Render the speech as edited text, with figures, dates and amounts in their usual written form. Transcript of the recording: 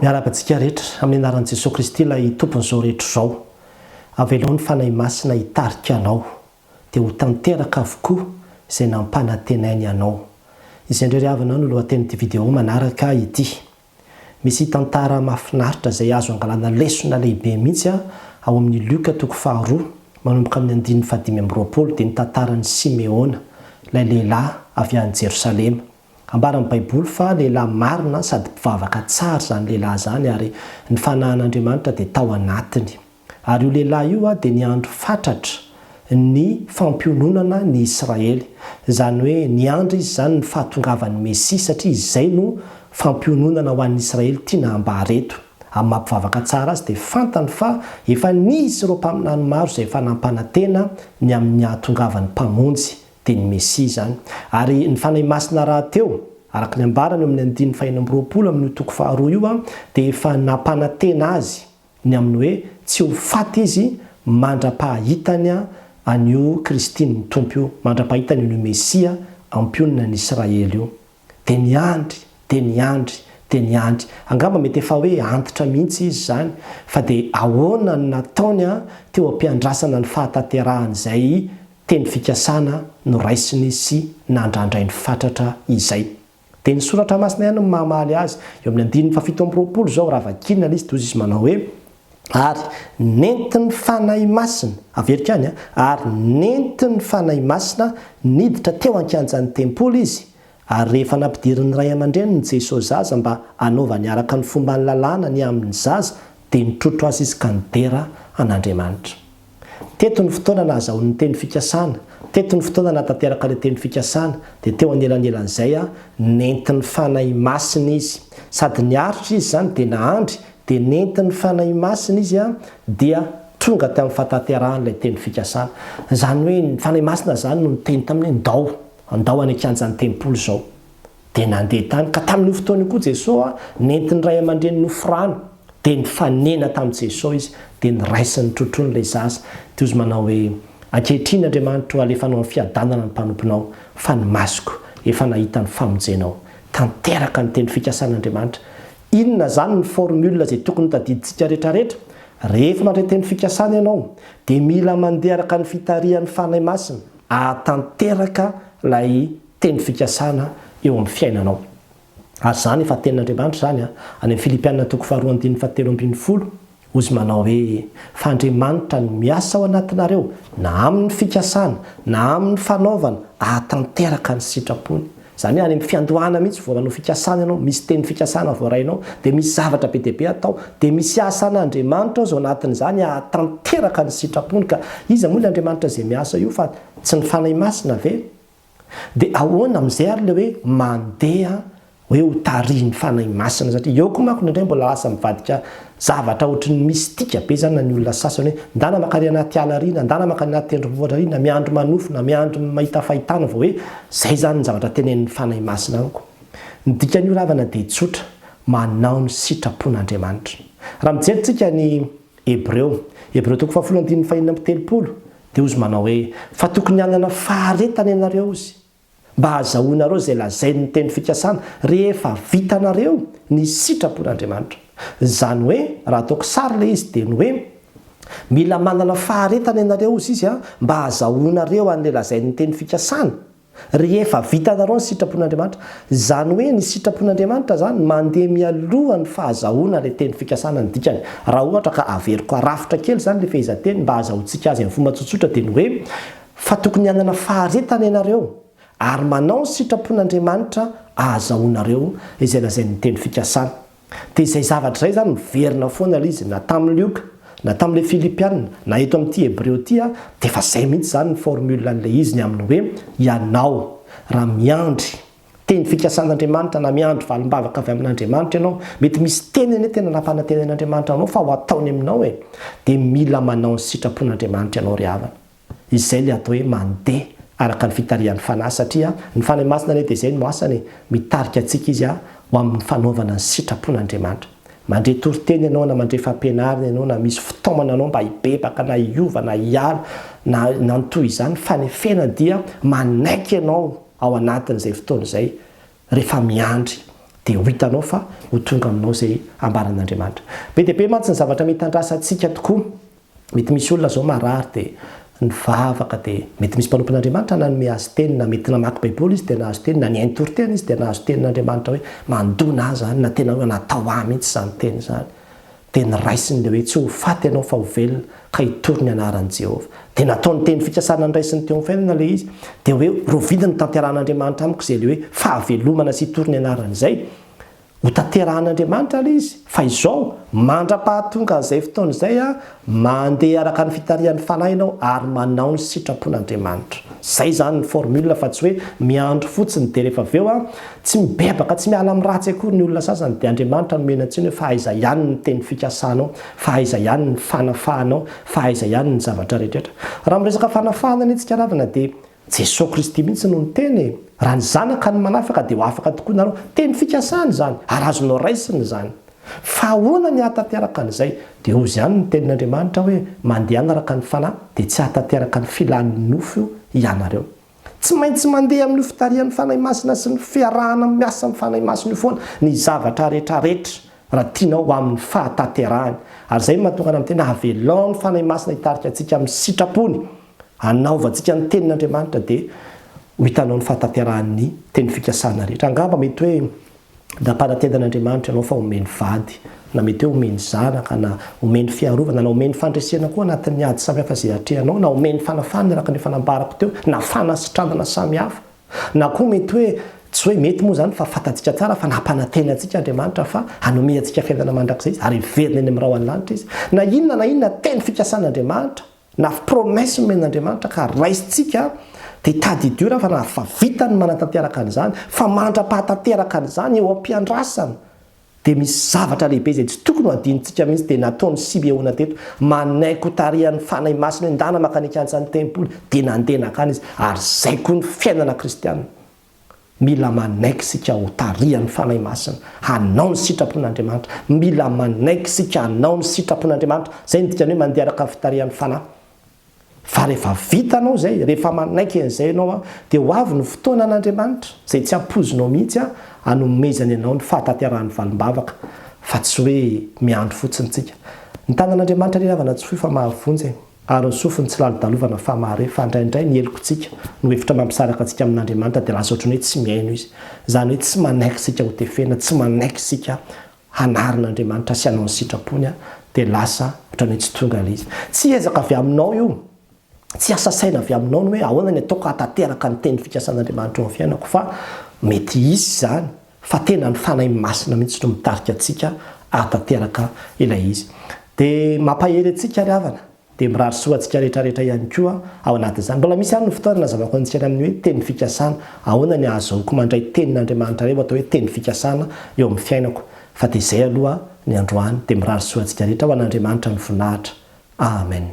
miarabantsika rehetra amin'ny anaran'i Jesosy Kristy ilay tompon'izao rehetra izao. Aveloa ny fanahy masina hitarika anao dia ho tanteraka avokoa izay nampanantenainy anao. Izay indray havana no lohatenin'ity video manaraka ity. Misy tantara mahafinaritra izay azo angalana lesona lehibe mihitsy ao amin'ny Luka 4 manomboka amin'ny 5:20 dia ny tantaran'ny Simeona, ilay lehilahy avy any Jerosalema. Ambaran'ny Baiboly fa lehilahy marina sady mpivavaka tsara izany lehilahy izany ary ny fanahin'Andriamanitra dia tao anatiny. Ary io lehilahy io dia niandro fatratra ny fampiononana ny Israely. Izany hoe niandry izy izany ny fahatongavan'ny Mesia satria izay no fampiononana ho an'ny Israely tiana hambareto. Amin'ny mampivavaka tsara azy dia fantany fa efa nisy ireo mpaminany maro izay efa nampanantena ny amin'ny hahatongavan'ny mpamonjy dia ny Mesia izany. Ary ny fanahy masina raha teo araka ny ambarany amin'ny 5:20 amin'ny toko 2 io dia efa nampanantena azy ny amin'ny hoe tsy ho faty izy mandra-pahitany an'io Kristy ny tompo io, mandra-pahitany io Mesia ampionana ny Israely io. Dia niandry angamba mety efa hoe antitra mihitsy izy izany fa dia ahoana ny nataony teo ampiandrasana ny fahatanterahana izay teny fikasana no raisiny sy nandrandray ny fatratra izay. Dia ny soratra masina ihany no mahamaly azy eo amin'ny 7:20 zao raha vakina izy toy izy manao hoe ary nentin'ny fanahy masina averika any ary nentin'ny fanahy masina niditra teo ankianjan'ny tempoly izy ary rehefa nampidirin'ny ray aman-dreny ny Jesosy zaza mba anaovany araka ny fomba ny lalàna ny amin'ny zaza dia nitrotro azy izy ka nidera an'Andriamanitra. Teto ny fotoana nahazahoan'ny teny fikasana, teto ny fotoana natanteraka ilay teny fikasana dia teo anelanelan'izay nentin'ny fanahy masina izy sady niaritra izy izany dia nahandry dia nentin'ny fanahy masina izy dia tonga tamin'ny fahatanteran'ilay teny fikasana. Izany hoe ny fanahy masina izany no niteny tamin'ny andao any ankianjan'ny tempoly izao dia nandeha tany ka tamin'io fotoana io koa Jesosy nentin'ny ray aman-dreny nofirano dia nifanena tamin'i Jesosy izy dia niraisiny trotrony zaza. Dia izy manao hoe ankehitriny Andriamanitra alefanao amin'ny fiadanana ny mpanomponao fa ny masoko efa nahita ny famonjenao. Tanteraka ny teny fikasan'Andriamanitra. Inona zany ny formule izay tokony tadiditsika rehetrarehetra? Rehefa mandray teny fikasana ianao dia mila mandeha araka ny fitarihan'ny fanahy masina ahatanteraka ilay teny fikasana eo amin'ny fiainanao. Ary izany efa tenin'Andriamanitra izany any amin'ny Filipianina 4:17 ozy manao hoe fa Andriamanitra ny miasa ao anatinareo na amin'ny fikasana na amin'ny fanaovana ahatanteraka ny sitrapony. Izany hoe any amin'ny fiandohana mihitsy vao manao fikasana ianao, misy teny fikasana voarainao dia misy zavatra be dia be atao dia misy asan'Andriamanitra ao anatin'izany ahatanteraka ny sitrapony. Ka iza moa l'Andriamanitra izay miasa io fa tsy ny fanahy masina ve? Dia ahoana amin'izay ary ilay hoe mandeha hoe ho tarihin'ny fanahy masina satria eo koa manko indray mbola lasa mivadika zavatra ohatran'ny mistika be zany na ny olona sasany hoe ndana makany anaty ala riana, ndana makany anaty tendrombohitra riana, miandro manofina, miandro mahita fahitana vao hoe zay zany ny zavatra tenenin'ny fanahy masina amiko. Ny dikan'io ravana dia tsotra, manao ny sitrapon'Andriamanitra. Raha mijerytsika ny Hebreo 12:5-7 dia ozy manao hoe fa tokony hanana faharetana ianareo izy mba hahazahoanareo izay lazainy ny teny fikasana rehefa vitanareo ny sitrapon'Andriamanitra. Izany hoe raha ataoko sary ilay izy dia ny hoe mila manana faharetana ianareo izy mba hahazahoanareo an'ilay lazainy ny teny fikasana rehefa vitanareo ny sitrapon'Andriamanitra. Izany hoe ny sitrapon'Andriamanitra zany mandeha mialoha ny fahazahoana ilay teny fikasana ny dikany. Raha ohatra ka averiko arafitra kely zany ilay fehezanteny mba hahazahoantsika azy amin'ny fomba tsotsotra dia ny hoe fa tokony hanana faharetana ianareo ary manao ny sitrapon'Andriamanitra ahazahoanareo izay lazainy teny fikasana. Dia izay zavatra izay zany miverina foana ilay izy na tamin'ny Luka na tamin'ilay Filipianina na eto amin'ity Hebreo ity dia efa izay mihitsy zany ny formule an'ilay izy ny amin'ny hoe ianao raha miandry teny fikasan'Andriamanitra na miandry valim-bavaka avy amin'Andriamanitra ianao, mety misy tenany tena nampanantenan'Andriamanitra anao fa ho ataony aminao dia mila manao ny sitrapon'Andriamanitra ianao ry havana. Izay ilay atao hoe mandeha araka ny fitarihan'ny fanahy satria ny fanahy masina dia izay no asany mitarika antsika izy ho amin'ny fanaovana ny sitrapon'Andriamanitra. Mandray toriteny ianao na mandray fampianarana ianao na misy fitaomana anao mba hibebaka na hiova na hiala na nantoy izany fanefena dia manaiky ianao ao anatin'izay fotoana izay rehefa miandry dia ho hitanao fa ho tonga aminao zay ambaran'Andriamanitra. Be dia be mantsy ny zavatra mitandrasantsika tokoa. Mety misy olona zao marary dia nivavaka dia mety misy mpanompon'Andriamanitra nanome azy teny, na mety namaky baiboly izy dia nahazo teny, na niaintory tena izy dia nahazo tenin'Andriamanitra hoe mandona azy zany, na tena hoe natao mihitsy zany teny zany. Dia niraisiny ilay hoe tsy ho faty ianao fa ho velona ka hitory ny anaran'i Jehovah. Dia nataony teny fikasana niraisiny teo amin'ny fiainana ilay izy. Dia hoe rovidiny tanterahan'Andriamanitra amiko izay ilay hoe fahavelomana sy hitory ny anaran'izay. Ho tanterahan'Andriamanitra ilay izy. Fa izao mandra-pahatonga an'izay fotoana izay mandeha araka ny fitarian'ny fanahy ianao ary manao ny sitrapon'Andriamanitra. Zay zany ny formule fa tsy hoe miandro fotsiny dia rehefa avy eo tsy mibebaka, tsy miala amin'ny ratsy akory ny olona sasany dia Andriamanitra nomena antsiny hoe fa aiza ihany ny teny fikasanao, fa aiza ihany ny fanafahanao, fa aiza ihany ny zavatra rehetrarehetra. Raha miresaka fanafahana ny itsika ravina dia Jesosy Kristy mihitsy no niteny. Raha ny zanaka ny manafaka dia ho afaka tokoa nareo. Teny fikasany zany, ary azonao raisiny zany. Fa ahoana ny hatateraka an'izay? Dia ozy ihany ny tenin'Andriamanitra hoe mandeha araka ny fanahy dia tsy hatateraka ny filan'ny nofo ianareo. Tsy maintsy mandeha amin'ny fitarian'ny fanahy masina sy ny fiarahana miasa amin'ny fanahy masina foana ny zavatra rehetrarehetra raha tianao amin'ny fahataterahany. Ary zay mahatonga amin'ny tena avelao ny fanahy masina hitarika antsika amin'ny sitrapony. Anaovantsika ny tenin'Andriamanitra dia ho hitanao ny fahatateran'ny teny fikasana rehetra. Angamba mety hoe nampanantenan'Andriamanitra ianao fa omeny vady, na mety hoe omeny zanaka, na omeny fiarovana, na omeny fandresena koa anatin'ny ady samihafa izay atrehanao, na omeny fanafana araka ny fanambarako teo, na fanasitranana samihafa. Na koa mety hoe tsy hoe mety moa zany fa fantatsika tsara fa nampanantena antsika Andriamanitra fa hanome antsika fiainana mandrakizay izy ary verina eny amin'ny rahany lanitra izy. Na inona teny fikasan'Andriamanitra, na promesse men'Andriamanitra ka raisitsika dia tady idiora fa na fa vitany manatanteraka an'izany, fa mandra-pahatanteraka an'izany eo am-piandrasana. Dia misy zavatra lehibe izay tsy tokony ho adinitsika mihitsy dia nataony Simeona teto, manaiky ho tarihan'ny fanahy masina hoe ndana makanika an'izany tempoly dia nandeha nakany izy. Ary zay koa ny fiainana kristianina. Mila manaiky sika ho tarihan'ny fanahy masina, hanao ny sitrapon'Andriamanitra. Mila manaiky sika hanao ny sitrapon'Andriamanitra. Zay ny dikany hoe mandeha araka fitarihan'ny fanahy. Fa rehefa vitanao zay, rehefa manaiky an'izay ianao dia ho avy ny fotoana an'Andriamanitra zay tsy ampozinao mihitsy hanomezany ianao ny fahataterahany valimbavaka, fa tsy hoe miandro fotsiny tsika. Ny tanan'Andriamanitra ny ravana tsy fa mahavonjy ary ny sofiny tsy lalo-dalovana fa mahare fa indraindray ny heloko tsika no hevitra mampisaraka antsika amin'Andriamanitra dia lasa ohatrany hoe tsy miaino izy. Zany hoe tsy manaiky sika ho tefena, tsy manaiky sika hanarin'Andriamanitra sy hanao ny sitrapony dia lasa ohatrany hoe tsy tonga ilay izy. Tsy ezaka avy aminao io. Tsy asa saina avy aminao hoe ahoana ny ataoko hatateraka ny teny fikasan'Andriamanitra eo amin'ny fiainako, fa mety isy zany fa tena ny fanahy masina mihitsy no mitarika antsika hatateraka ilay izy. Dia mampahery antsika ry havana dia mirary soa antsika rehetrarehetra ihany koa ao anatin'izany. Mbola misy ihany ny fotoana nazavako antsika amin'ny hoe teny fikasana, ahoana ny ahazoako mandray tenin'Andriamanitra reo atao hoe teny fikasana eo amin'ny fiainako. Fa dia izay aloha ny androany dia mirary soa antsika rehetra ho an'Andriamanitra ny voninahitra. Amen.